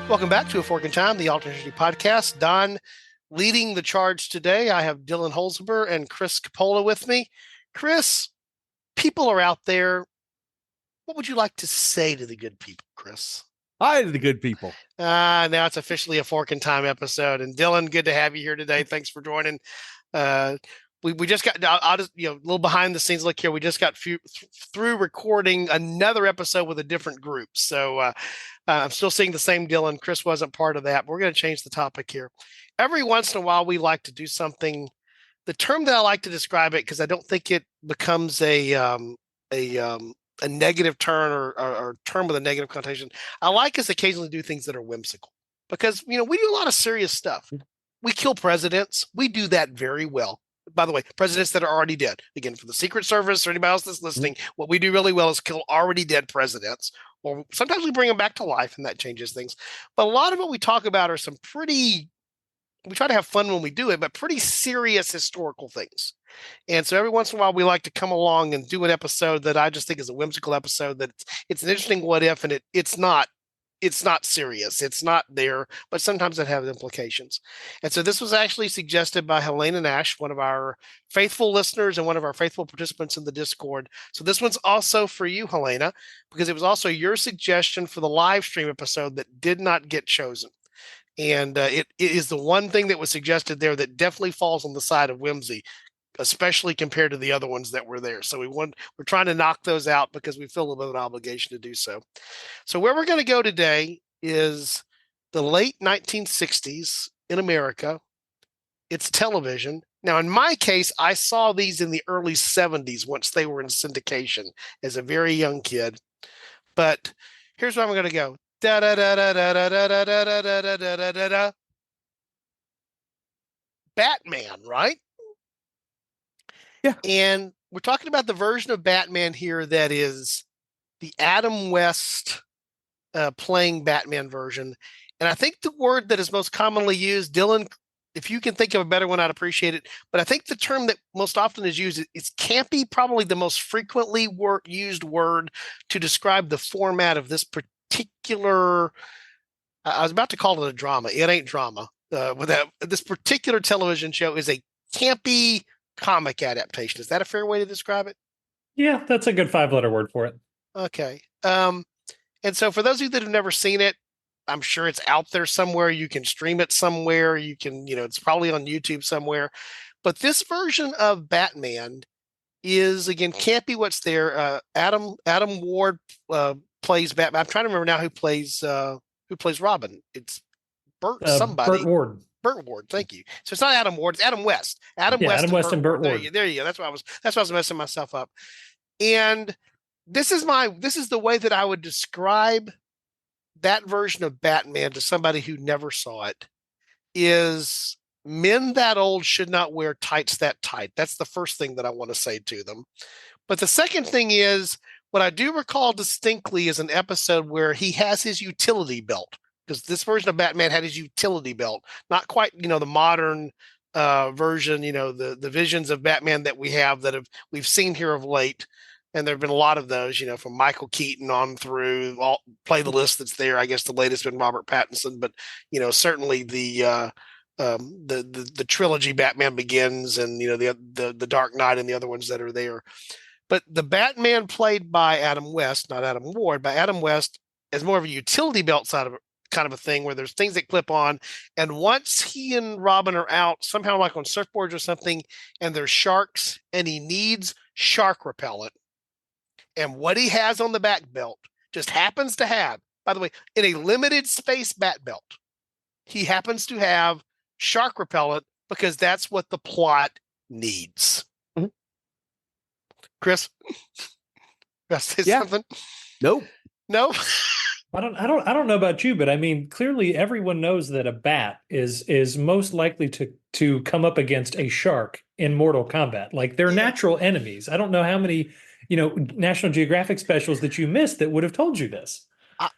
Welcome back to A Fork in Time, the Alternative Podcast. Don leading the charge today. I have Dylan Holzber and Chris Coppola with me. Chris, people are out there. What would you like to say to the good people, Chris? Hi to the good people. Now it's officially a Fork in Time episode. And Dylan, good to have you here today. Thanks for joining. We just got, I'll just, a little behind the scenes look here. We just got through recording another episode with a different group. So I'm still seeing the same Dylan. Chris wasn't part of that, but we're going to change the topic here. Every once in a while, we like to do something. The term that I like to describe it, because I don't think it becomes a negative term or term with a negative connotation. I like us occasionally do things that are whimsical because, we do a lot of serious stuff. We kill presidents. We do that very well. By the way, presidents that are already dead. Again, for the Secret Service or anybody else that's listening, what we do really well is kill already dead presidents. Or sometimes we bring them back to life and that changes things. But a lot of what we talk about are we try to have fun when we do it, but pretty serious historical things. And so every once in a while, we like to come along and do an episode that I just think is a whimsical episode, that it's an interesting what if, and it's not serious. It's not there, but sometimes it has implications. And so this was actually suggested by Helena Nash, one of our faithful listeners and one of our faithful participants in the Discord. So this one's also for you, Helena, because it was also your suggestion for the live stream episode that did not get chosen. And it is the one thing that was suggested there that definitely falls on the side of whimsy, especially compared to the other ones that were there. So we're trying to knock those out because we feel a little bit of an obligation to do so. So where we're going to go today is the late 1960s in America. It's television. Now, in my case, I saw these in the early 70s once they were in syndication as a very young kid. But here's where I'm going to go. Da da da da da da da da da da da da da. Batman, right? Yeah. And we're talking about the version of Batman here that is the Adam West playing Batman version. And I think the word that is most commonly used, Dylan, if you can think of a better one, I'd appreciate it. But I think the term that most often is used is campy, probably the most frequently used word to describe the format of this particular, I was about to call it a drama. It ain't drama. This particular television show is a campy comic adaptation. Is that a fair way to describe it? Yeah, that's a good 5-letter word for it. Okay. And so for those of you that have never seen it, I'm sure it's out there somewhere. You can stream it somewhere. You can, it's probably on YouTube somewhere. But this version of Batman is, again, campy what's there. Adam Ward plays Batman. I'm trying to remember now who plays Robin. It's somebody. Burt Ward. Burt Ward, thank you. So it's not Adam Ward, it's Adam West. Adam West and Burt Ward. There you go. That's why I was messing myself up. And this is the way that I would describe that version of Batman to somebody who never saw it. Is men that old should not wear tights that tight. That's the first thing that I want to say to them. But the second thing is, what I do recall distinctly is an episode where he has his utility belt. Because this version of Batman had his utility belt, not quite, the modern version, the visions of Batman that we've seen here of late. And there have been a lot of those, from Michael Keaton on through. Play the list that's there. I guess the latest been Robert Pattinson, but certainly the trilogy Batman Begins and the Dark Knight and the other ones that are there. But the Batman played by Adam West, not Adam Ward, by Adam West, is more of a utility belt side of it. Kind of a thing where there's things that clip on, and once he and Robin are out somehow like on surfboards or something, and there's sharks, and he needs shark repellent, and what he has on the back belt just happens to have, by the way, in a limited space bat belt, he happens to have shark repellent because that's what the plot needs. Mm-hmm. Chris, something? No. I don't know about you, but I mean, clearly everyone knows that a bat is most likely to come up against a shark in Mortal Kombat. Like, they're natural enemies. I don't know how many, National Geographic specials that you missed that would have told you this.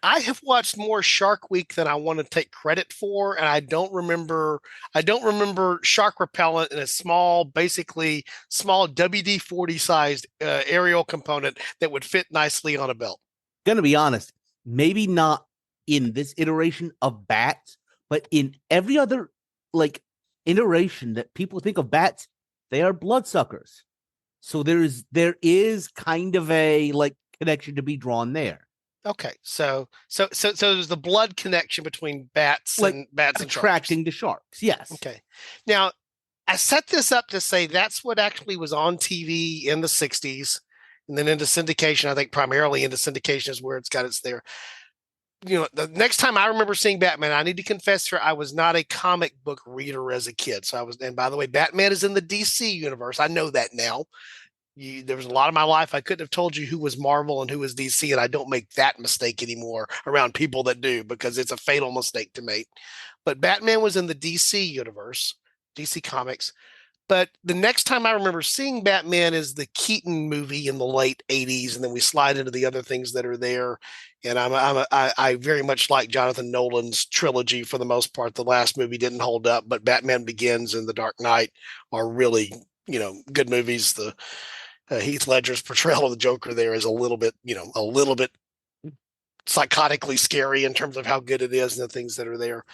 I have watched more Shark Week than I want to take credit for, and I don't remember shark repellent in a small WD-40 sized aerial component that would fit nicely on a belt. Gonna be honest, maybe not in this iteration of bats, but in every other like iteration that people think of bats, they are bloodsuckers. So there is kind of a like connection to be drawn there. Okay, so there's the blood connection between bats Like and sharks. attracting to sharks. Yes. Okay, now I set this up to say that's what actually was on TV in the 60s, and then into syndication. I think primarily into syndication is where it's got its there. The next time I remember seeing Batman, I need to confess here, I was not a comic book reader as a kid. So and by the way, Batman is in the DC universe. I know that now. There was a lot of my life I couldn't have told you who was Marvel and who was DC, and I don't make that mistake anymore around people that do, because it's a fatal mistake to make. But Batman was in the DC universe, DC Comics. But the next time I remember seeing Batman is the Keaton movie in the late 80s, and then we slide into the other things that are there. And I very much like Jonathan Nolan's trilogy for the most part. The last movie didn't hold up, but Batman Begins and The Dark Knight are really, good movies. The Heath Ledger's portrayal of the Joker there is a little bit psychotically scary in terms of how good it is and the things that are there.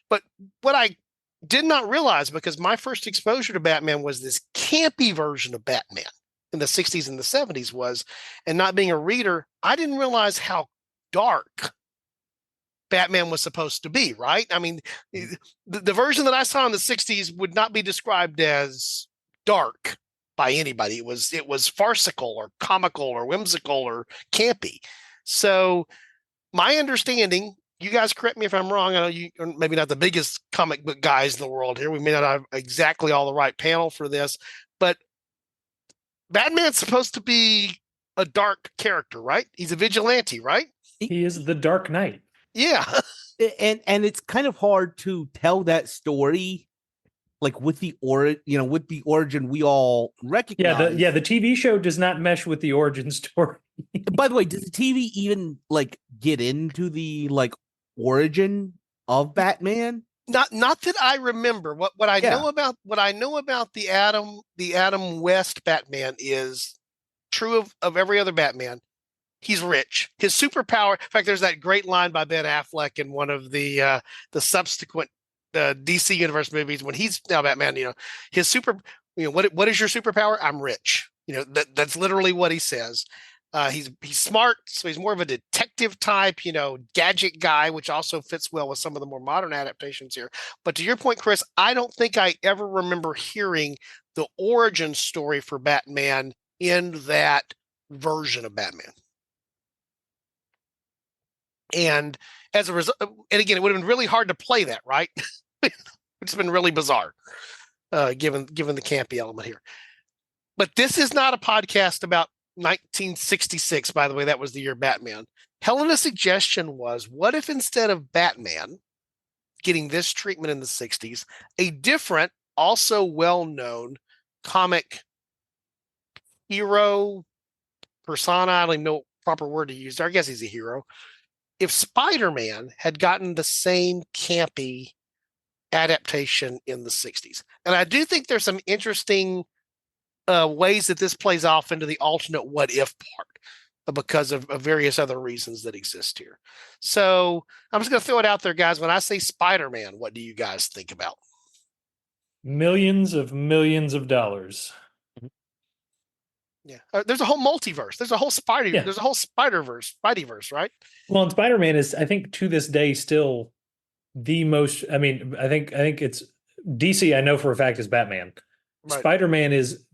But what I did not realize, because my first exposure to Batman was this campy version of Batman in the 60s and the 70s and not being a reader, I didn't realize how dark Batman was supposed to be, right? I mean, the version that I saw in the 60s would not be described as dark by anybody. It was farcical or comical or whimsical or campy. So my understanding, you guys correct me if I'm wrong, I know you are maybe not the biggest comic book guys in the world here. We may not have exactly all the right panel for this, but Batman's supposed to be a dark character, right? He's a vigilante, right? He is the Dark Knight. Yeah. And it's kind of hard to tell that story like with the origin we all recognize. The TV show does not mesh with the origin story. By the way, does the TV even like get into the like origin of Batman? Not that I remember. What I know about the Adam West Batman is true of every other Batman. He's rich. His superpower. In fact, there's that great line by Ben Affleck in one of the subsequent DC Universe movies when he's now Batman. His what is your superpower? I'm rich. That's literally what he says. He's smart, so he's more of a detective type, gadget guy, which also fits well with some of the more modern adaptations here. But to your point, Chris, I don't think I ever remember hearing the origin story for Batman in that version of Batman. And as a result, and again, it would have been really hard to play that, right? It's been really bizarre, given the campy element here. But this is not a podcast about 1966, by the way. That was the year Batman. Helena's suggestion was, what if instead of Batman getting this treatment in the 60s, a different, also well-known comic hero, persona, I don't even know what proper word to use there. I guess he's a hero. If SpiderMan had gotten the same campy adaptation in the 60s. And I do think there's some interesting ways that this plays off into the alternate what if part because of various other reasons that exist here. So I'm just going to throw it out there, guys. When I say Spider-Man, what do you guys think about? Millions of dollars. Yeah. There's a whole multiverse. There's a whole There's a whole Spider-Verse, Spideyverse, right? Well, and Spider-Man is, I think, to this day still the most. I mean, I think it's DC. I know for a fact is Batman. Right. Spider-Man is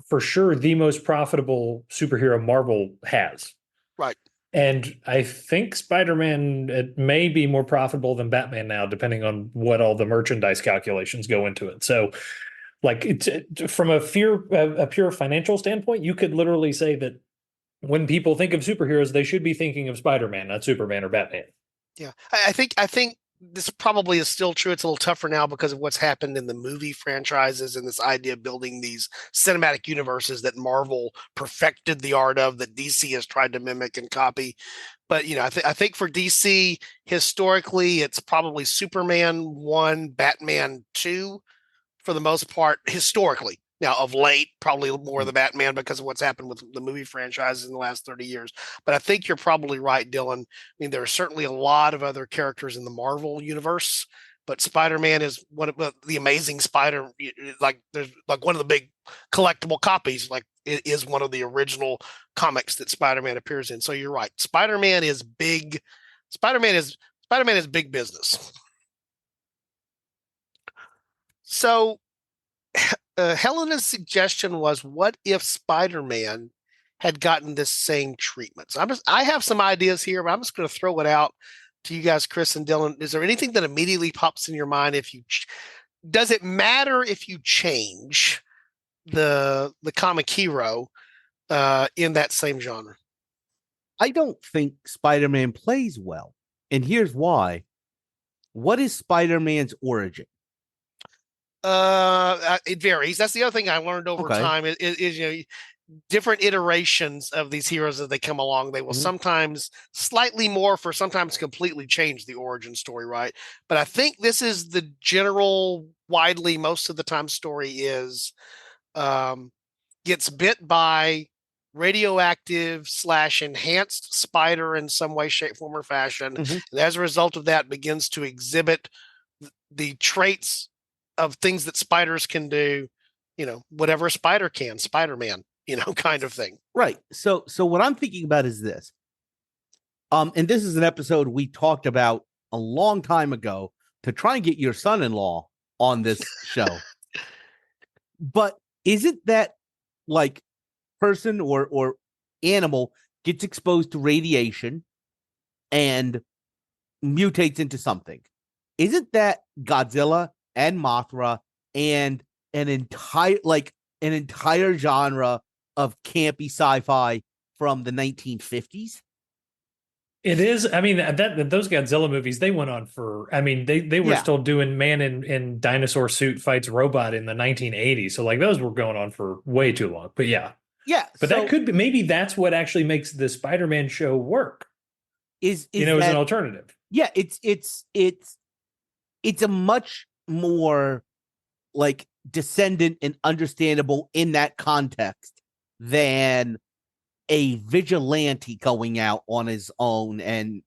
for sure the most profitable superhero Marvel has. Right. And I think Spider-Man, it may be more profitable than Batman now, depending on what all the merchandise calculations go into it. So, like, from a pure financial standpoint, you could literally say that when people think of superheroes, they should be thinking of Spider-Man, not Superman or Batman. Yeah, I think this probably is still true. It's a little tougher now because of what's happened in the movie franchises and this idea of building these cinematic universes that Marvel perfected the art of, that DC has tried to mimic and copy. But, I think for DC, historically, it's probably Superman 1, Batman 2, for the most part, historically. Now, of late, probably more the Batman because of what's happened with the movie franchises in the last 30 years. But I think you're probably right, Dylan. I mean, there are certainly a lot of other characters in the Marvel universe, but Spider-Man is one of the Amazing Spider. Like, there's like one of the big collectible copies. Like, it is one of the original comics that Spider-Man appears in. So you're right. Spider-Man is big. Spider-Man is big business. So Helena's suggestion was, what if Spider-Man had gotten this same treatment? So I have some ideas here, but I'm just going to throw it out to you guys, Chris and Dylan. Is there anything that immediately pops in your mind? Does it matter if you change the comic hero in that same genre? I don't think Spider-Man plays well, and here's why. What is Spider-Man's origin? It varies. That's the other thing I learned over time is different iterations of these heroes as they come along. They will sometimes slightly morph or sometimes completely change the origin story, right? But I think this is the general, widely, most of the time story is gets bit by radioactive / enhanced spider in some way, shape, form, or fashion. And as a result of that, begins to exhibit the traits of things that spiders can do, whatever a spider can, Spider-Man, kind of thing. Right. So what I'm thinking about is this. And this is an episode we talked about a long time ago to try and get your son-in-law on this show. But is it that like person or animal gets exposed to radiation and mutates into something? Isn't that Godzilla and Mothra and an entire genre of campy sci-fi from the 1950s? It is. I mean, those Godzilla movies, they went on for, I mean, they were still doing man in dinosaur suit fights robot in the 1980s. So like those were going on for way too long. But yeah. Yeah. But that could be, maybe that's what actually makes the Spider-Man show work. Is as an alternative. Yeah, it's a much more like descendant and understandable in that context than a vigilante going out on his own and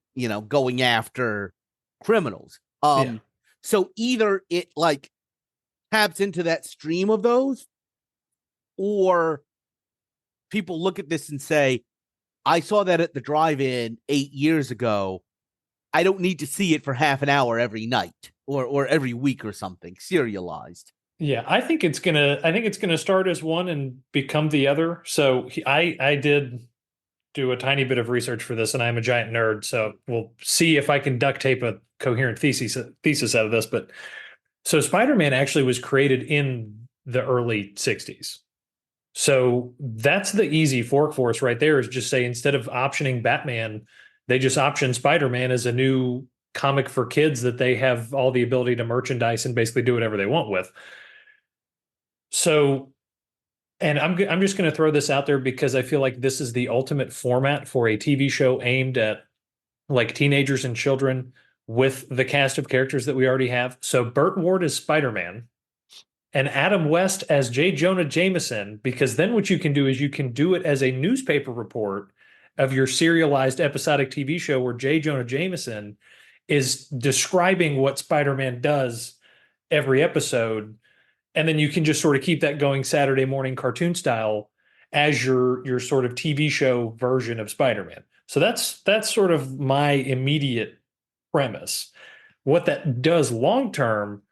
going after criminals. So either it like taps into that stream of those, or people look at this and say, I saw that at the drive-in 8 years ago. I don't need to see it for half an hour every night or every week or something serialized. Yeah, I think it's gonna start as one and become the other. So I did do a tiny bit of research for this, and I'm a giant nerd. So we'll see if I can duct tape a coherent thesis out of this. But so Spider-Man actually was created in the early 60s. So that's the easy fork for us right there, is just say, instead of optioning Batman, they just option Spider-Man as a new comic for kids that they have all the ability to merchandise and basically do whatever they want with. So, and I'm just going to throw this out there because I feel like this is the ultimate format for a TV show aimed at like teenagers and children with the cast of characters that we already have. So Burt Ward is Spider-Man and Adam West as J. Jonah Jameson, because then what you can do is you can do it as a newspaper report of your serialized episodic TV show where J. Jonah Jameson is describing what Spider-Man does every episode. And then you can just sort of keep that going Saturday morning cartoon style as your sort of TV show version of Spider-Man. So that's sort of my immediate premise. What that does long term,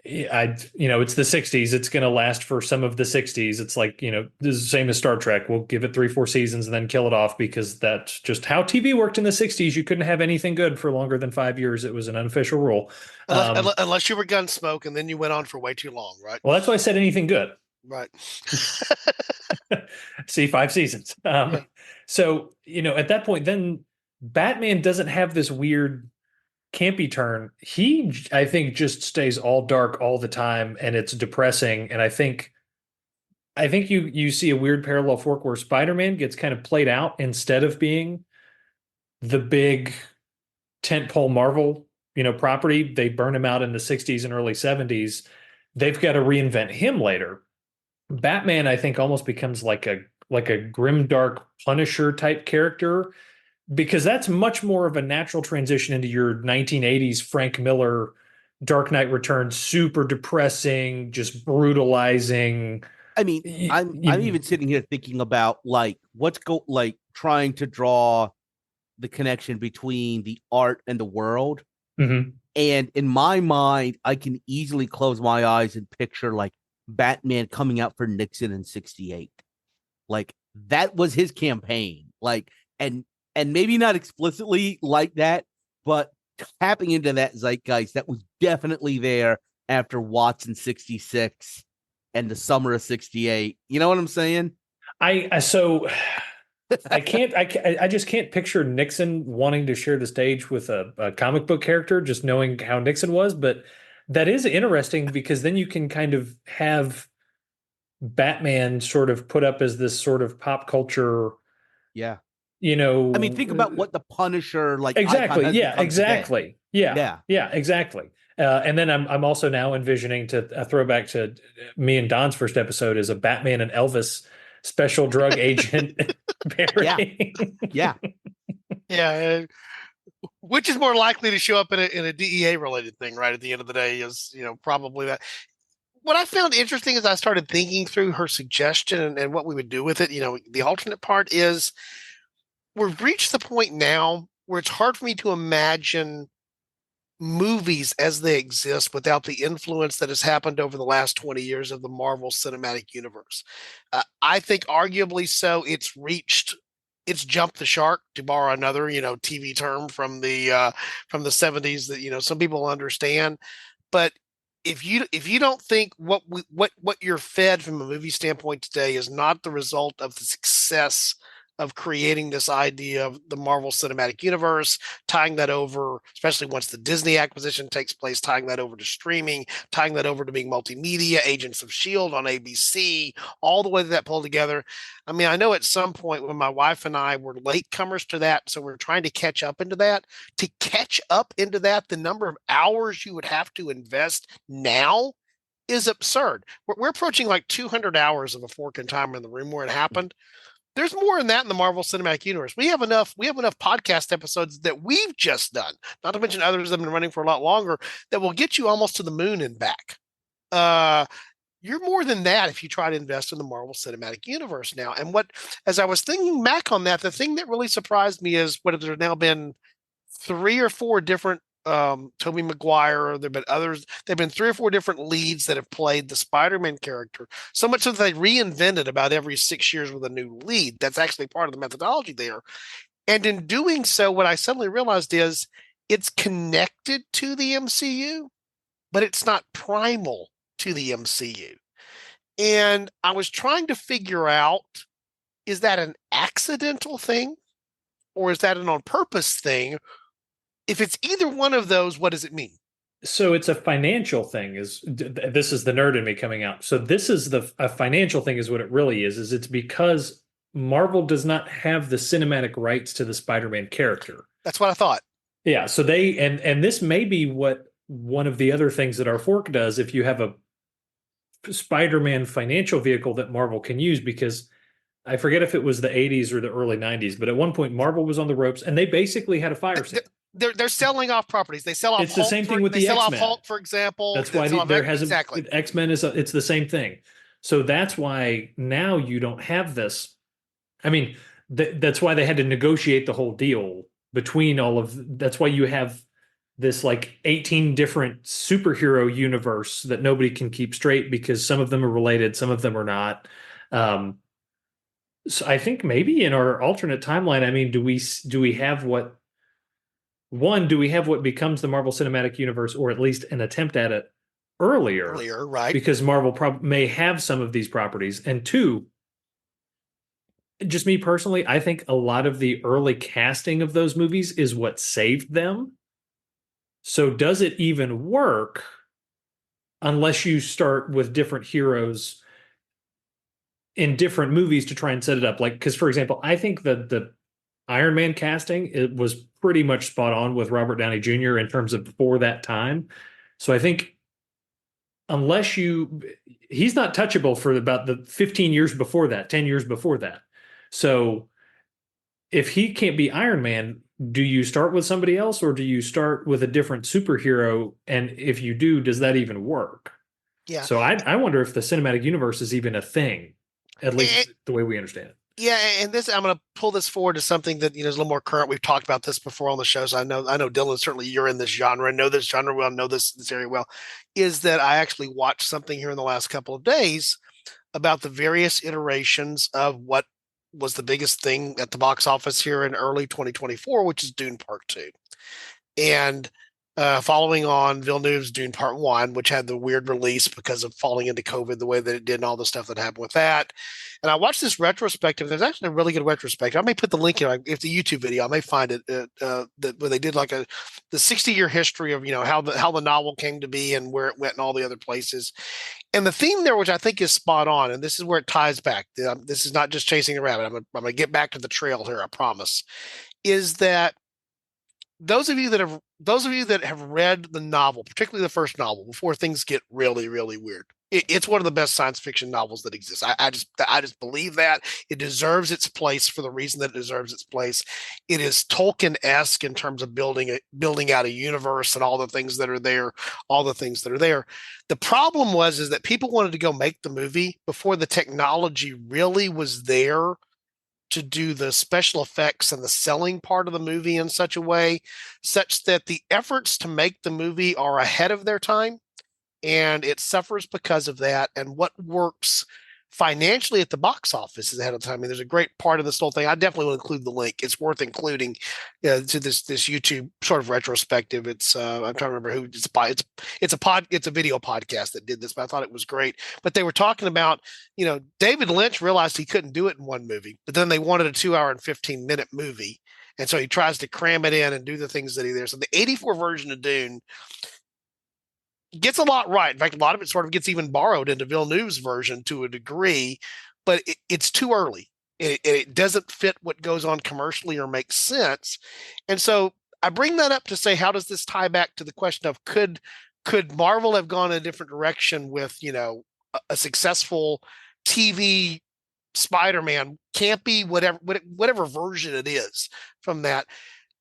it's the 60s. It's going to last for some of the 60s. It's like, this is the same as Star Trek. We'll give it 3-4 seasons and then kill it off, because that's just how TV worked in the 60s. You couldn't have anything good for longer than 5 years. It was an unofficial rule. Unless you were Gunsmoke, and then you went on for way too long, right? Well, that's why I said anything good. Right. See, 5 seasons. So, at that point, then Batman doesn't have this weird campy turn. He, I think, just stays all dark all the time, and it's depressing. And I think you see a weird parallel fork where Spider-Man gets kind of played out instead of being the big tentpole Marvel, property. They burn him out in the 60s and early 70s. They've got to reinvent him later. Batman, I think, almost becomes like a grimdark Punisher type character, because that's much more of a natural transition into your 1980s Frank Miller Dark Knight Returns, super depressing, just brutalizing. I mean, I'm even sitting here thinking about like trying to draw the connection between the art and the world. Mhm. And in my mind, I can easily close my eyes and picture like Batman coming out for Nixon in '68. Like that was his campaign. Like and maybe not explicitly like that, but tapping into that zeitgeist that was definitely there after Watson '66 and the summer of '68. You know what I'm saying? So I just can't picture Nixon wanting to share the stage with a comic book character, just knowing how Nixon was. But that is interesting, because then you can kind of have Batman sort of put up as this sort of pop culture, Yeah. you I mean, think about know. what the Punisher like icon Exactly. has Yeah, become today. exactly. Yeah. Yeah. Yeah, exactly. And then I'm also now envisioning, to a throwback to me and Don's first episode, is a Batman and Elvis special drug agent Yeah. pairing. Yeah. Yeah, which is more likely to show up in a DEA related thing, right? At the end of the day, is probably that. What I found interesting as I started thinking through her suggestion and what we would do with it, the alternate part is we've reached the point now where it's hard for me to imagine movies as they exist without the influence that has happened over the last 20 years of the Marvel Cinematic Universe. I think arguably so, it's jumped the shark, to borrow another, TV term from the 70s that, some people understand. But if you don't think what you're fed from a movie standpoint today is not the result of the success of creating this idea of the Marvel Cinematic Universe, tying that over, especially once the Disney acquisition takes place, tying that over to streaming, tying that over to being multimedia, Agents of S.H.I.E.L.D. on ABC, all the way that pulled together. I mean, I know at some point when my wife and I were latecomers to that, so we're trying to catch up into that. To catch up into that, the number of hours you would have to invest now is absurd. We're approaching like 200 hours of A Fork in Time in the room where it happened. There's more in that in the Marvel Cinematic Universe. We have enough podcast episodes that we've just done, not to mention others that have been running for a lot longer, that will get you almost to the moon and back. Uh, you're more than that if you try to invest in the Marvel Cinematic Universe now. And as I was thinking back on that, the thing that really surprised me is what there's now been three or four different Tobey Maguire. There've been others. There've been three or four different leads that have played the Spider-Man character. So much so that they reinvented about every 6 years with a new lead. That's actually part of the methodology there. And in doing so, what I suddenly realized is it's connected to the MCU, but it's not primal to the MCU. And I was trying to figure out, is that an accidental thing or is that an on purpose thing? If it's either one of those, what does it mean? So it's a financial thing. This is the nerd in me coming out. So this is a financial thing, is what it really is. Is it's because Marvel does not have the cinematic rights to the Spider-Man character. That's what I thought. Yeah. So and this may be what one of the other things that our fork does, if you have a Spider-Man financial vehicle that Marvel can use, because I forget if it was the 80s or the early 90s, but at one point Marvel was on the ropes and they basically had a fire sale. They're selling off properties. They sell off. It's the same thing with the X-Men. Hulk, for example. That's why there hasn't exactly. X-Men it's the same thing. So that's why now you don't have this. I mean, that's why they had to negotiate the whole deal between all of. That's why you have this like 18 different superhero universe that nobody can keep straight, because some of them are related, some of them are not. So I think maybe in our alternate timeline, I mean, do we have what becomes the Marvel Cinematic Universe, or at least an attempt at it earlier, right? Because Marvel may have some of these properties. And two, just me personally, I think a lot of the early casting of those movies is what saved them. So does it even work unless you start with different heroes in different movies to try and set it up? Like, because for example, I think that the Iron Man casting, it was pretty much spot on with Robert Downey Jr. in terms of for that time. So I think unless he's not touchable for about the 15 years before that, 10 years before that. So if he can't be Iron Man, do you start with somebody else or do you start with a different superhero? And if you do, does that even work? Yeah. So I wonder if the cinematic universe is even a thing, at least the way we understand it. Yeah, and this I'm going to pull this forward to something that is a little more current. We've talked about this before on the show, so I know Dylan, certainly you're in this genre, know this genre well, know this area well. Is that I actually watched something here in the last couple of days about the various iterations of what was the biggest thing at the box office here in early 2024, which is Dune Part Two, and following on Villeneuve's Dune Part One, which had the weird release because of falling into COVID the way that it did and all the stuff that happened with that. And I watched this retrospective. There's actually a really good retrospective. I may put the link in if the YouTube video. I may find it that where they did like the 60-year history of how the novel came to be and where it went and all the other places. And the theme there, which I think is spot on, and this is where it ties back. This is not just chasing a rabbit. I'm gonna get back to the trail here. I promise. Is that those of you that have read the novel, particularly the first novel, before things get really, really weird, it's one of the best science fiction novels that exists. I just believe that it deserves its place for the reason that it deserves its place. It is Tolkien-esque in terms of building out a universe and all the things that are there, all the things that are there. The problem is that people wanted to go make the movie before the technology really was there to do the special effects and the selling part of the movie in such a way such that the efforts to make the movie are ahead of their time, and it suffers because of that. And what works financially at the box office is ahead of time. I mean, there's a great part of this whole thing. I definitely will include the link. It's worth including to this YouTube sort of retrospective. It's I'm trying to remember who it's a video podcast that did this, but I thought it was great. But they were talking about, David Lynch realized he couldn't do it in one movie, but then they wanted a 2 hour and 15-minute movie. And so he tries to cram it in and do the things that he there. So the 84 version of Dune gets a lot right. In fact, a lot of it sort of gets even borrowed into Villeneuve's version to a degree, but it's too early. It doesn't fit what goes on commercially or makes sense. And so I bring that up to say, how does this tie back to the question of could Marvel have gone in a different direction with, a successful TV SpiderMan, campy, whatever version it is from that?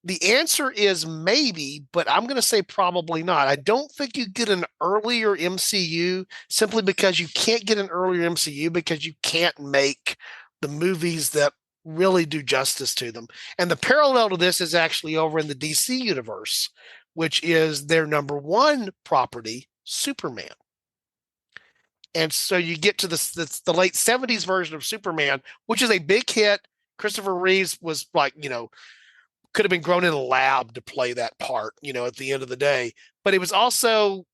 The answer is maybe, but I'm going to say probably not. I don't think you get an earlier MCU simply because you can't get an earlier MCU because you can't make the movies that really do justice to them. And the parallel to this is actually over in the DC universe, which is their number one property, Superman. And so you get to the late 70s version of Superman, which is a big hit. Christopher Reeves was like, could have been grown in a lab to play that part, at the end of the day. But it was also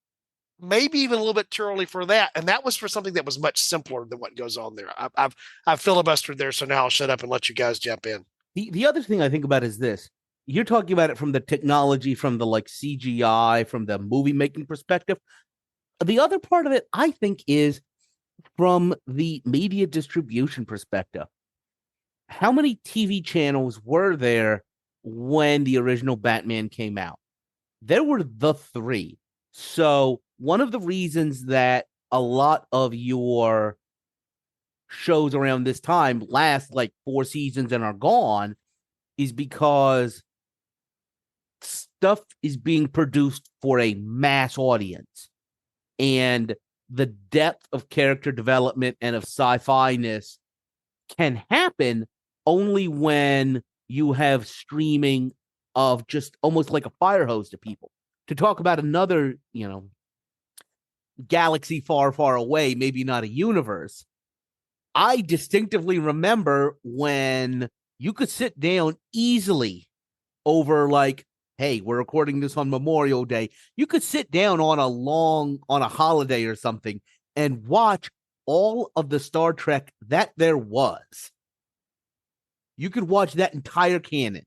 maybe even a little bit too early for that. And that was for something that was much simpler than what goes on there. I've filibustered there, so now I'll shut up and let you guys jump in. The other thing I think about is this. You're talking about it from the technology, from the CGI, from the movie making perspective. The other part of it, I think, is from the media distribution perspective. How many TV channels were there when the original Batman came out? There were the 3. So one of the reasons that a lot of your shows around this time last like 4 seasons and are gone is because stuff is being produced for a mass audience. And the depth of character development and of sci-fi-ness can happen only when you have streaming of just almost like a fire hose to people. To talk about another, galaxy far, far away, maybe not a universe, I distinctively remember when you could sit down easily over like, hey, we're recording this on Memorial Day. You could sit down on a holiday or something and watch all of the Star Trek that there was. You could watch that entire canon.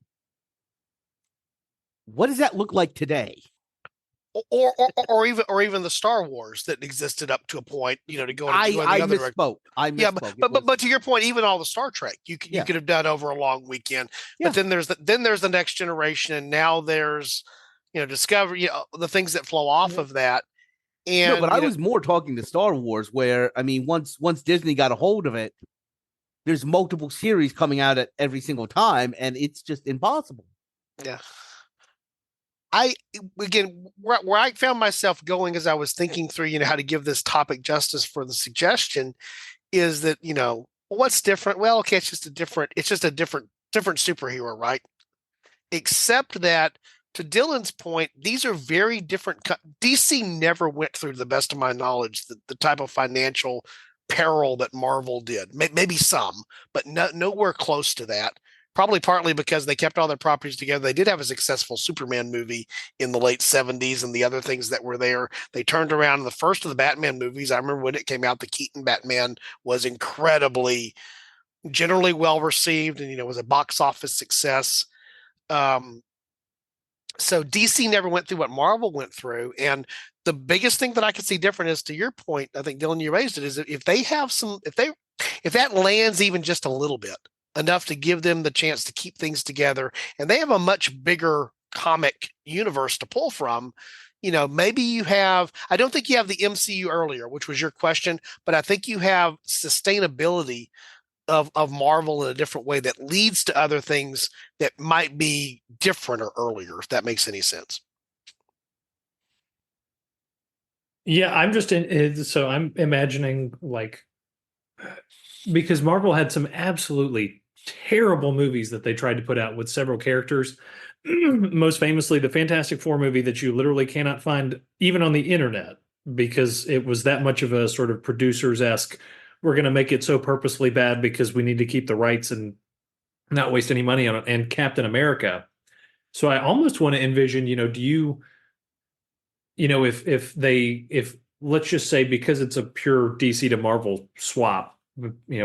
What does that look like today? Or even the Star Wars that existed up to a point, to go in the other direction. I misspoke. Yeah, but to your point, even all the Star Trek you could have done over a long weekend. Yeah. But then there's the next generation, and now there's Discovery, the things that flow off of that. No, And but I was more talking to Star Wars, where I mean, once Disney got a hold of it, there's multiple series coming out at every single time, and it's just impossible. yeah, I again where I found myself going as I was thinking through, how to give this topic justice for the suggestion is that, what's different? Well, okay, it's just a different superhero, right? Except that, to Dylan's point, these are very different. DC never went through, the best of my knowledge, the type of financial peril that Marvel did. Maybe some, but nowhere close to that. Probably partly because they kept all their properties together. They did have a successful Superman movie in the late 70s and the other things that were there. They turned around in the first of the Batman movies. I remember when it came out, the Keaton Batman was incredibly, generally well received, and was a box office success. Um, so DC never went through what Marvel went through. And the biggest thing that I can see different is, to your point, I think Dylan, you raised it, is that if that lands even just a little bit, enough to give them the chance to keep things together, and they have a much bigger comic universe to pull from, maybe I don't think you have the MCU earlier, which was your question, but I think you have sustainability of Marvel in a different way that leads to other things that might be different or earlier, if that makes any sense. Yeah, so I'm imagining, like, because Marvel had some absolutely terrible movies that they tried to put out with several characters. Most famously, the Fantastic Four movie that you literally cannot find even on the internet because it was that much of a sort of producers-esque, we're going to make it so purposely bad because we need to keep the rights and not waste any money on it, and Captain America. So I almost want to envision, do you, if let's just say, because it's a pure DC to Marvel swap,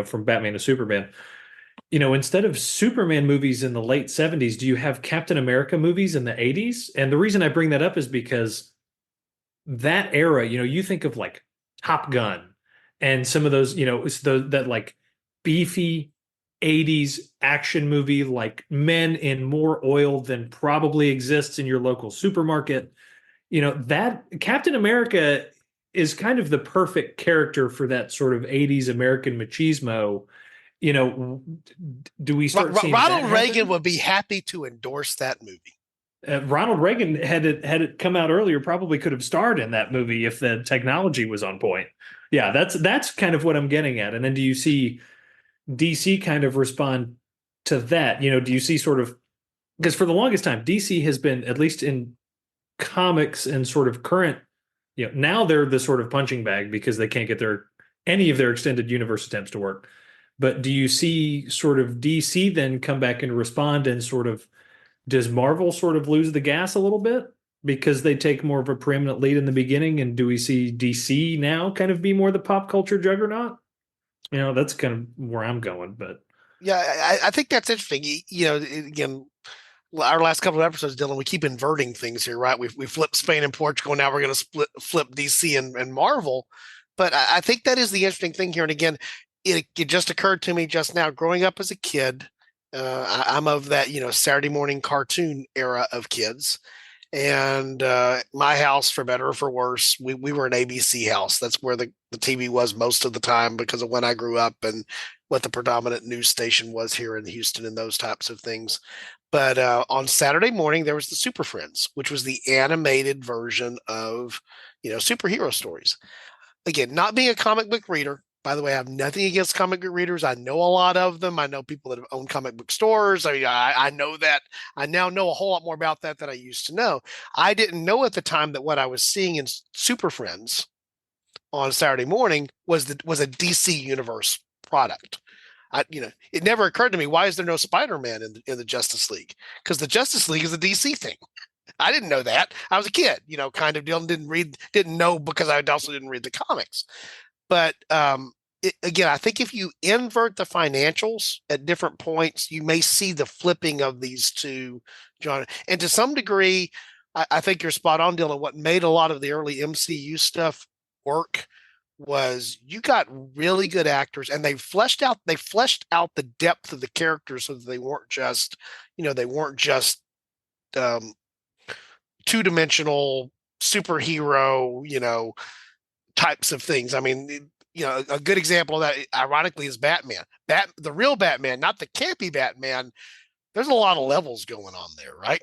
from Batman to Superman, instead of Superman movies in the late 70s, do you have Captain America movies in the 80s? And the reason I bring that up is because that era, you think of like Top Gun and some of those, it's that like beefy 80s action movie, like men in more oil than probably exists in your local supermarket. That Captain America is kind of the perfect character for that sort of 80s American machismo. Do we start seeing Ronald that Reagan happen? would be happy to endorse that movie. Ronald Reagan, had it come out earlier, probably could have starred in that movie if the technology was on point. Yeah, that's kind of what I'm getting at. And then do you see DC kind of respond to that? Do you see sort of, because for the longest time, DC has been, at least in comics and sort of current, now they're the sort of punching bag because they can't get any of their extended universe attempts to work. But do you see sort of DC then come back and respond, and sort of, does Marvel sort of lose the gas a little bit because they take more of a preeminent lead in the beginning? And do we see DC now kind of be more the pop culture juggernaut? That's kind of where I'm going. But Yeah, I think that's interesting. Again, our last couple of episodes, Dylan, we keep inverting things here, right? We flipped Spain and Portugal. Now we're going to flip DC and Marvel. But I think that is the interesting thing here. And again, it just occurred to me just now, growing up as a kid, I'm of that, Saturday morning cartoon era of kids. And my house, for better or for worse, we were an ABC house. That's where the TV was most of the time because of when I grew up and what the predominant news station was here in Houston and those types of things. But on Saturday morning, there was the Super Friends, which was the animated version of, superhero stories. Again, not being a comic book reader, by the way, I have nothing against comic book readers. I know a lot of them. I know people that have owned comic book stores. I mean, I know that. I now know a whole lot more about that than I used to know. I didn't know at the time that what I was seeing in Super Friends on Saturday morning was a DC Universe product. It never occurred to me, why is there no Spider-Man in the Justice League? Because the Justice League is a DC thing. I didn't know that. I was a kid, kind of deal. Didn't know because I also didn't read the comics. But again, I think if you invert the financials at different points, you may see the flipping of these two, John. And to some degree, I think you're spot on, Dylan. What made a lot of the early MCU stuff work was you got really good actors, and they fleshed out the depth of the characters so that they weren't just, um, two-dimensional superhero, types of things. I mean, a good example of that, ironically, is Batman. The real Batman, not the campy Batman. There's a lot of levels going on there, right?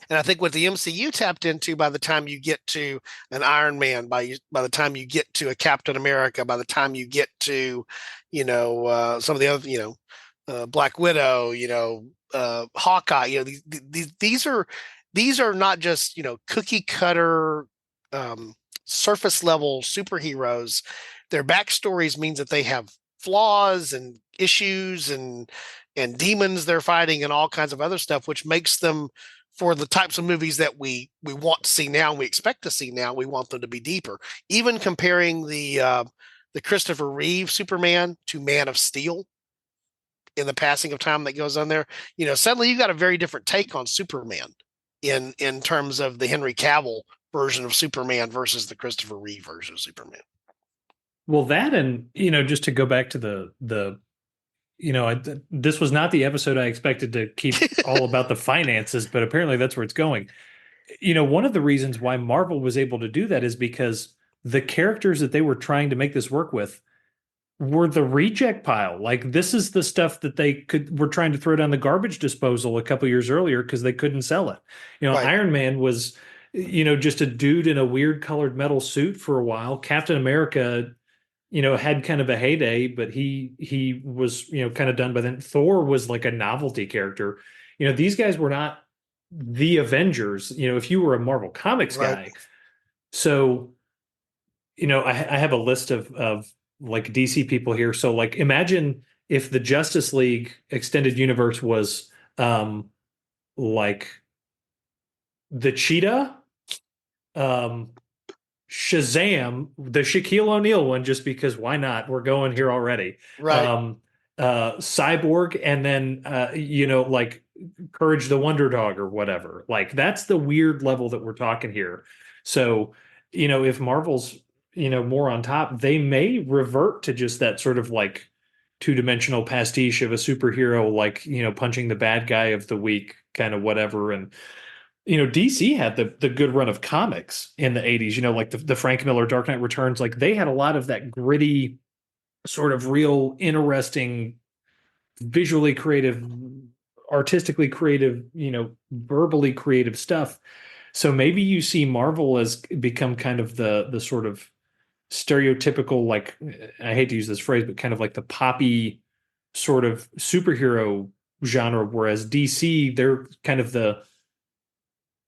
And I think what the MCU tapped into, by the time you get to an Iron Man, by the time you get to a Captain America, by the time you get to, some of the other, Black Widow, Hawkeye, these are not just, cookie cutter, surface level superheroes. Their backstories means that they have flaws and issues and demons they're fighting and all kinds of other stuff, which makes them, for the types of movies that we want to see now and we expect to see now, we want them to be deeper. Even comparing the Christopher Reeve Superman to Man of Steel, in the passing of time that goes on there, suddenly you got a very different take on Superman in terms of the Henry Cavill version of Superman versus the Christopher Reeve version of Superman. Well, that, and just to go back to the this was not the episode I expected to keep all about the finances, but apparently that's where it's going. One of the reasons why Marvel was able to do that is because the characters that they were trying to make this work with were the reject pile. Like, this is the stuff that they were trying to throw down the garbage disposal a couple years earlier because they couldn't sell it. Right. Iron Man was, just a dude in a weird colored metal suit for a while. Captain America, had kind of a heyday, but he was, kind of done by then. Thor was like a novelty character. These guys were not the Avengers, if you were a Marvel Comics guy. Right. So, I have a list of like DC people here. So, like, imagine if the Justice League extended universe was like the Cheetah, Shazam, the Shaquille O'Neal one, just because why not? We're going here already. Right. Cyborg, and then like Courage the Wonder Dog or whatever. Like, that's the weird level that we're talking here. So, if Marvel's more on top, they may revert to just that sort of like two-dimensional pastiche of a superhero, like, punching the bad guy of the week, kind of whatever. And DC had the good run of comics in the 80s, like the Frank Miller Dark Knight Returns. Like, they had a lot of that gritty, sort of real interesting, visually creative, artistically creative, verbally creative stuff. So maybe you see Marvel as become kind of the sort of stereotypical, like, I hate to use this phrase, but kind of like the poppy sort of superhero genre, whereas DC, they're kind of the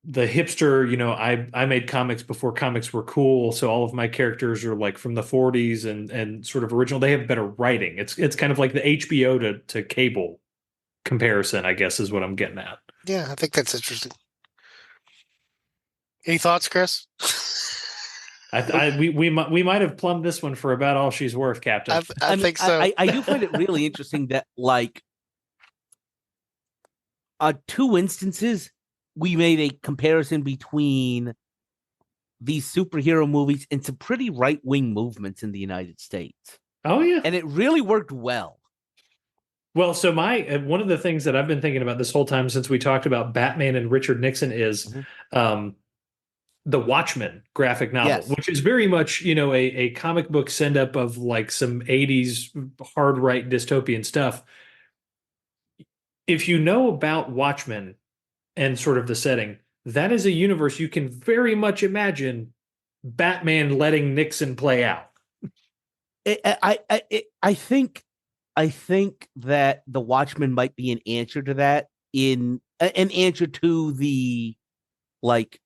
hipster, I made comics before comics were cool, so all of my characters are like from the 40s and sort of original. They have better writing. It's kind of like the HBO to cable comparison, I guess, is what I'm getting at. Yeah, I think that's interesting. Any thoughts, Chris? We might have plumbed this one for about all she's worth, Captain. I think so. I do find it really interesting that, like, two instances we made a comparison between these superhero movies and some pretty right-wing movements in the United States. Oh, yeah. And it really worked well. Well, so one of the things that I've been thinking about this whole time since we talked about Batman and Richard Nixon is the Watchmen graphic novel, yes, which is very much, a comic book send-up of like some 80s hard right dystopian stuff. If you know about Watchmen and sort of the setting, that is a universe you can very much imagine Batman letting Nixon play out. I think that the Watchmen might be an answer to that, in an answer to the, like,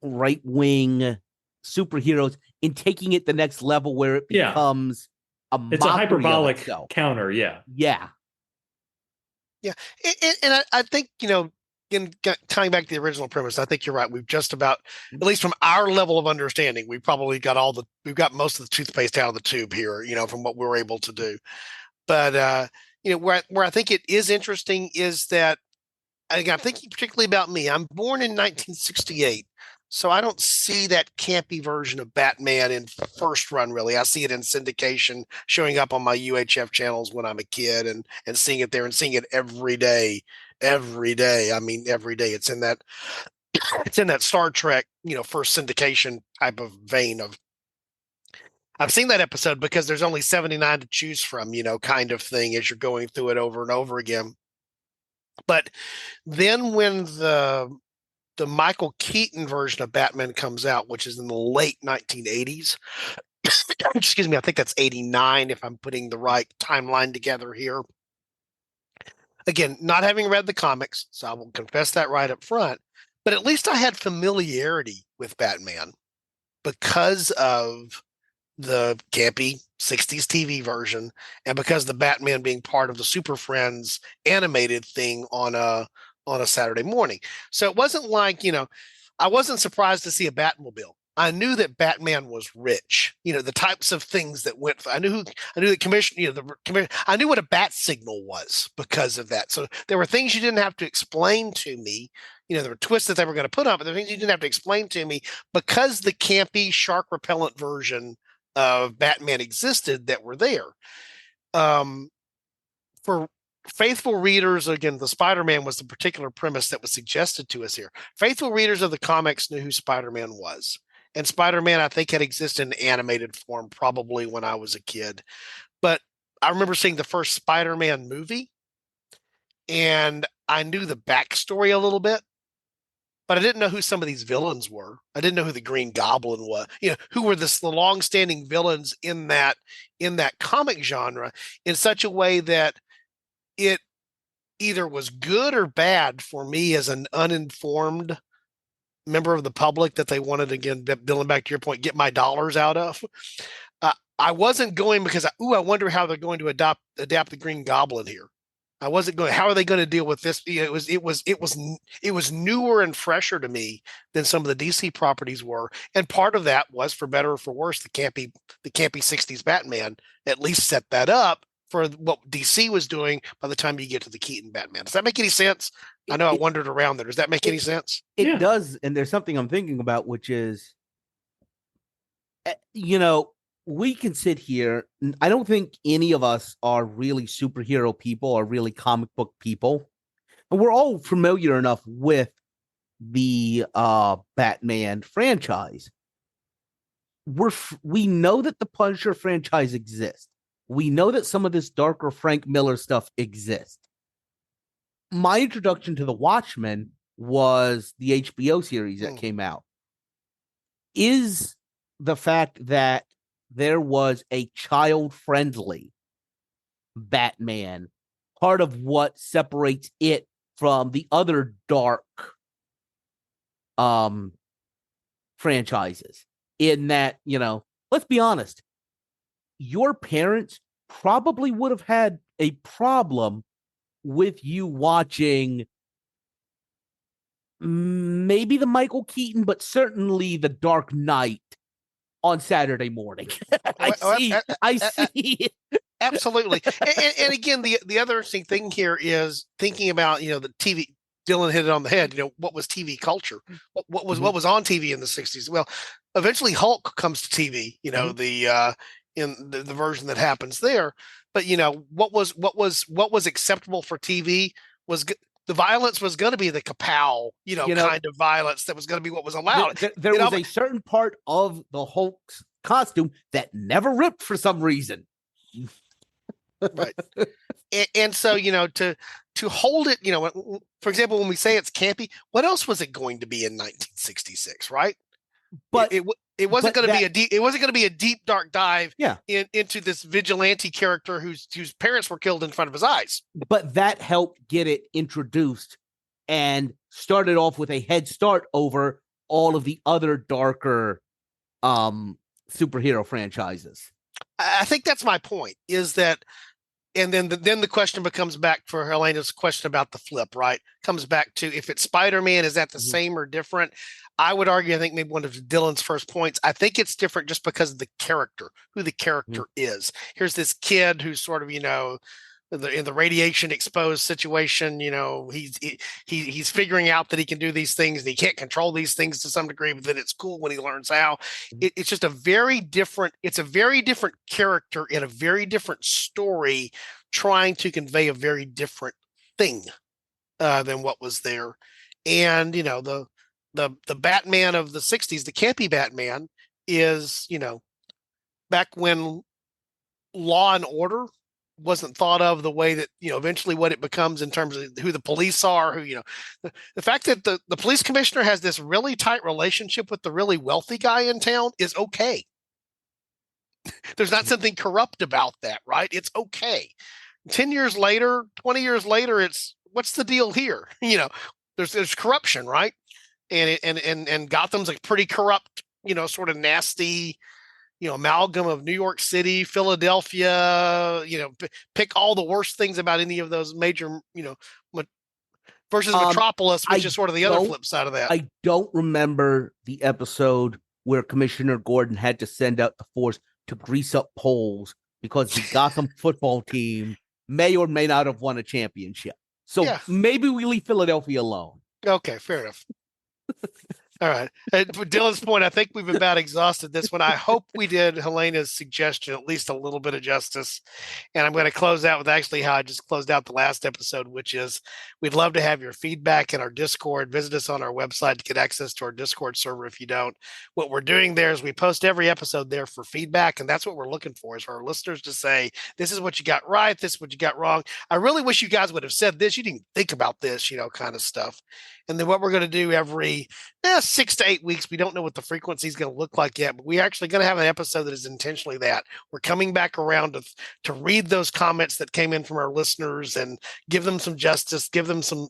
right-wing superheroes, in taking it the next level where it becomes it's a hyperbolic counter. Yeah. And I think, tying back to the original premise, I think you're right. We've just about, at least from our level of understanding, we've probably got we've got most of the toothpaste out of the tube here, from what we're able to do. But where I think it is interesting is that, again, I'm thinking particularly about me. I'm born in 1968, so I don't see that campy version of Batman in first run, really. I see it in syndication, showing up on my UHF channels when I'm a kid, and seeing it there and seeing it every day. I mean, every day. It's in that it's in that Star Trek, first syndication type of vein of. I've seen that episode because there's only 79 to choose from, kind of thing as you're going through it over and over again. But then when the Michael Keaton version of Batman comes out, which is in the late 1980s, excuse me, I think that's 89 if I'm putting the right timeline together here. Again, not having read the comics, so I will confess that right up front, but at least I had familiarity with Batman because of the campy 60s TV version and because the Batman being part of the Super Friends animated thing on a Saturday morning. So it wasn't like, I wasn't surprised to see a Batmobile. I knew that Batman was rich. The types of things that went. I knew the commission. I knew what a bat signal was because of that. So there were things you didn't have to explain to me. There were twists that they were going to put on, but there were things you didn't have to explain to me because the campy shark repellent version of Batman existed that were there. For faithful readers, again, the SpiderMan was the particular premise that was suggested to us here. Faithful readers of the comics knew who SpiderMan was. And Spider-Man, I think, had existed in animated form probably when I was a kid. But I remember seeing the first Spider-Man movie, and I knew the backstory a little bit, but I didn't know who some of these villains were. I didn't know who the Green Goblin was. Who were the long-standing villains in that comic genre in such a way that it either was good or bad for me as an uninformed member of the public that they wanted, again, Dylan, back to your point, get my dollars out of. I wasn't going because I wonder how they're going to adapt the Green Goblin here. I wasn't going, how are they going to deal with this? It was newer and fresher to me than some of the DC properties were. And part of that was, for better or for worse, the campy 60s Batman at least set that up for what DC was doing by the time you get to the Keaton Batman. Does that make any sense? I know I wandered around there. Does that make any sense? It does. And there's something I'm thinking about, which is, we can sit here. I don't think any of us are really superhero people or really comic book people. And we're all familiar enough with the Batman franchise. We know that the Punisher franchise exists. We know that some of this darker Frank Miller stuff exists. My introduction to the Watchmen was the HBO series that came out. Is the fact that there was a child-friendly Batman part of what separates it from the other dark franchises? In that, let's be honest, your parents probably would have had a problem with you watching maybe the Michael Keaton, but certainly the Dark Knight on Saturday morning. I see. Absolutely. And again, the other interesting thing here is thinking about, the TV. Dylan hit it on the head. What was TV culture? What was on TV in the 60s? Well, eventually Hulk comes to TV, in the version that happens there. But what was acceptable for TV was the violence was going to be the kapow, kind of violence that was going to be what was allowed. There was a certain part of the Hulk's costume that never ripped for some reason. Right. And so, to hold it, for example, when we say it's campy, what else was it going to be in 1966, right? But it wasn't going to be a deep dark dive into this vigilante character whose parents were killed in front of his eyes. But that helped get it introduced and started off with a head start over all of the other darker superhero franchises. I think that's my point, is that, and then the question becomes back for Helena's question about the flip, right? Comes back to, if it's Spider-Man, is that the same or different? I would argue, I think maybe one of Dylan's first points, I think it's different just because of the character, who the character is. Here's this kid who's sort of, in the radiation exposed situation, he's figuring out that he can do these things and he can't control these things to some degree, but then it's cool when he learns how. It's just a very different character in a very different story, trying to convey a very different thing than what was there. And, the Batman of the 60s, the campy Batman, is, back when law and order wasn't thought of the way that, eventually what it becomes in terms of who the police are, the fact that the police commissioner has this really tight relationship with the really wealthy guy in town is okay. There's not something corrupt about that, right? It's okay. 10 years later, 20 years later, it's what's the deal here? There's corruption, right? And Gotham's a pretty corrupt, sort of nasty, amalgam of New York City, Philadelphia, pick all the worst things about any of those major, versus Metropolis, which is sort of the other flip side of that. I don't remember the episode where Commissioner Gordon had to send out the force to grease up poles because the Gotham football team may or may not have won a championship. So maybe we leave Philadelphia alone. Okay, fair enough. All right. For Dylan's point, I think we've about exhausted this one. I hope we did Helena's suggestion at least a little bit of justice. And I'm going to close out with actually how I just closed out the last episode, which is we'd love to have your feedback in our Discord. Visit us on our website to get access to our Discord server if you don't. What we're doing there is we post every episode there for feedback, and that's what we're looking for, is for our listeners to say, this is what you got right, this is what you got wrong. I really wish you guys would have said this. You didn't think about this, kind of stuff. And then what we're going to do every 6 to 8 weeks, we don't know what the frequency is going to look like yet, but we're actually going to have an episode that is intentionally that. We're coming back around to read those comments that came in from our listeners and give them some justice, give them some,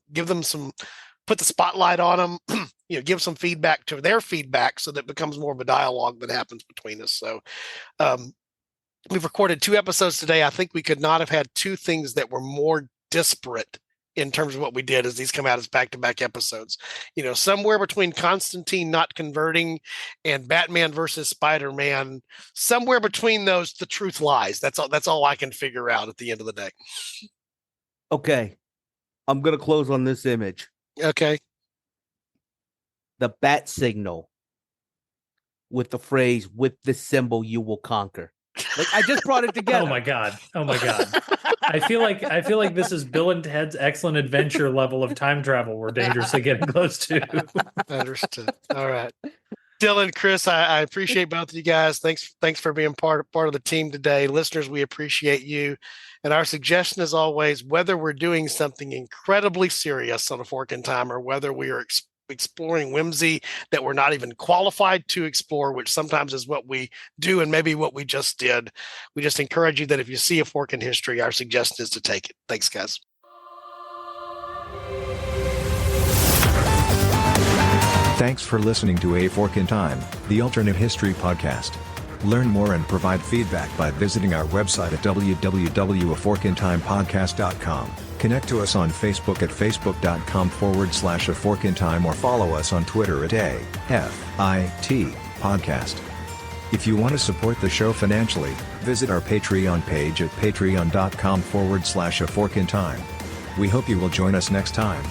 put the spotlight on them, give some feedback to their feedback so that it becomes more of a dialogue that happens between us. So we've recorded 2 episodes today. I think we could not have had 2 things that were more disparate in terms of what we did as these come out as back-to-back episodes. Somewhere between Constantine not converting and Batman versus Spider-Man, somewhere between those, the truth lies. That's all I can figure out at the end of the day. Okay. I'm going to close on this image. Okay. The bat signal with the phrase, with this symbol, you will conquer. I just brought it together. Oh my God. I feel like this is Bill and Ted's Excellent Adventure level of time travel we're dangerously getting close to. Understood. All right. Dylan, Chris, I appreciate both of you guys. Thanks for being part of the team today. Listeners, we appreciate you. And our suggestion is always, whether we're doing something incredibly serious on A Fork in Time or whether we are exploring whimsy that we're not even qualified to explore, which sometimes is what we do and maybe what we just did. We just encourage you that if you see a fork in history, our suggestion is to take it. Thanks, guys. Thanks for listening to A Fork in Time, the alternate history podcast. Learn more and provide feedback by visiting our website at www.aforkintimepodcast.com. Connect to us on Facebook at facebook.com/aforkintime or follow us on Twitter at AFIT Podcast. If you want to support the show financially, visit our Patreon page at patreon.com/aforkintime. We hope you will join us next time.